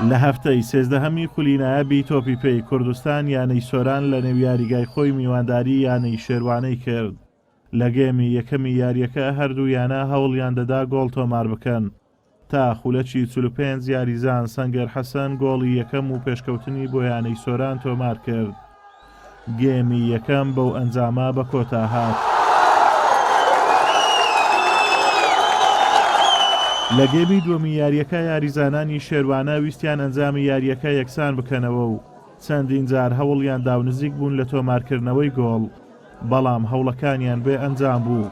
لە هەفتەی سێزدەهەمی خولینایە تۆپی پێی کوردستان یانەی سۆران لە نێو یاریگای خۆی میوانداری یانەی شێروانەی کرد. لە گێمی یەکەمی یاریەکە هەردوو یانە هەوڵیان دەدا گۆڵ تۆمار بکەن تا خولەکی 45 یاریزان سەنگەر حەسەن گۆڵی یەکەم و پێشکەوتنی بۆ یانەی سۆران تۆمار کرد. گێمی یەکەم بەو ئەنجامە بە کۆتا هات. لە گێمی دووەمی یاریەکە یاریزانانی شێروانە ویستیان ئەنجامی یاریەکە یەکسان بکەنەوە و چەندین جار هەوڵیان داو نزیک بوون لە تۆمارکردنەوەی گۆڵ، بەڵام هەوڵەکانیان بێ ئەنجام بوو.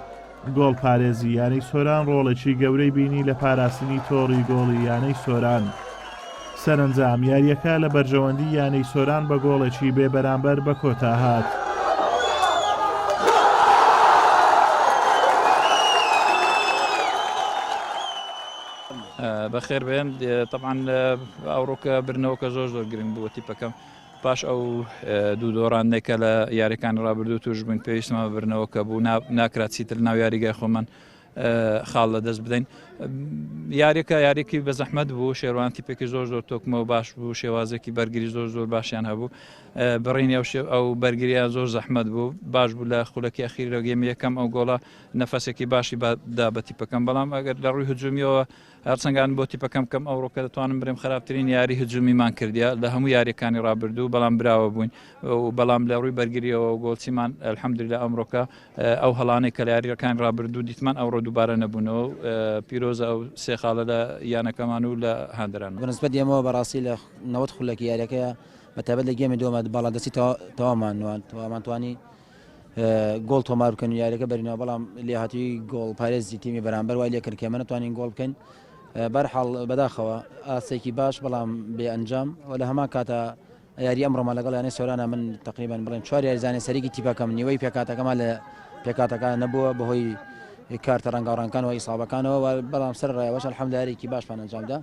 گۆڵ پارێزی یانەی سۆران ڕۆڵێکی گەورەی بینی لە پاراستنی تۆڕی گۆڵی یانەی سۆران. سەرنجام یاریەکە لە بەرژەوەندی یانەی سۆران بە گۆڵێکی بێ بەرامبەر بە کۆتا هات. بەخێر بێن طبعاً ئەوڕۆکە برنەوەکە زۆر گرنگ بووە تیپەکەم پاش ئەو دوو دۆڕانێکە لە یاریەکان ڕابردوو توش بووین پێویستمە برنەوەکە بوو ناکرات چیتر ناو یاریگای خۆمان خاڵ لە دەست بدەین. یاریەکە یاریکی بە زەحمەت بوو، شێروان تیپێکی زۆر تۆکمەوە باش بوو، شێوازێکی بەرگری زۆر باشیان هەبوو، بڕینی ئەو بەرگریان زۆر زەحمەت بوو، باش بوو لە خولەکی ئەخیر لە گێمی یەکەم ئەو گۆڵە نەفەسێکی باشی دا بە تیپەکەم، بەڵام ئەگەر لە ڕووی هجومیەوە هەرچەنگان بۆ تیپەکەم کەم ئەوڕۆکە دەتوانم برێم خراپترین یاری هجومیمان کردیا لە هەموو یاریەکانی ڕابردوو، بەڵام براوە بووین بەڵام لە ڕووی بەرگریەوە گۆڵچیمان ئەلحەمدولیلا ئەمڕۆکە ئەو هەڵانەی کە لە یاریەکان ڕابردوو دیتمان ئەوڕۆ دووبارە نەبوونەوە پیرۆزە ئەو سێ خاڵە لە یانەکەمان و لە هەندران بەنسبەت ئێمەوە بەڕاستی لە 90 خولەکی یاریەکەیە بەتابەت لە گێمی دووەمە باڵادەستی تەوامان توانی گۆڵ تۆمار بکەن و یاریەکە بەرینەوە، بەڵام لێهاتووی گۆڵ پارێزی تیمی بەرامبەر وای لێ کرد کە ئێمە نەتوانین گۆڵ بکەین. بەرحاڵ بەداخەوە ئاسێکی باش بەڵام بێ ئەنجام و لە هەمان کاتە یاری ئەمڕۆمە لەگەڵ یانەی سۆرانە من تقریبان بڵێن 4 یاریزانانی سەرێکی تیپەکەم نیوەی پێکاتەکەمان لە پێکاتەکە نەبووە بەهۆی کارتە ڕەنگاڕەنکان و ئیسابەکانەوە، بەڵام سەر ڕایەوەش ئەلحەمدولیلایەکی باشمان ئەنجامدا.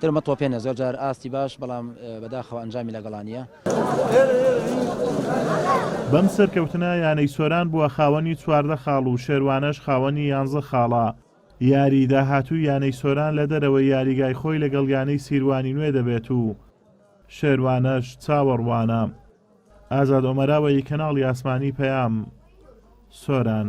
ترمە تۆپێنە زۆر جار ئاستی باش بەڵام بەداخەوە ئەنجامی لەگەڵانیە. بەم سەرکەوتنە یانەی سۆران بووە خاوەنی 14 خاڵ و شێروانەش خاوەنی 11 خاڵە. یاری داهاتوو یانەی سۆران لە دەرەوەی یاریگای خۆی لەگەڵ یانەی سیروانی نوێ دەبێت و شێروانەش چاوەڕوانە. ئازاد ئۆمەراوەی کەناڵی ئاسمانی پەیام، سۆران.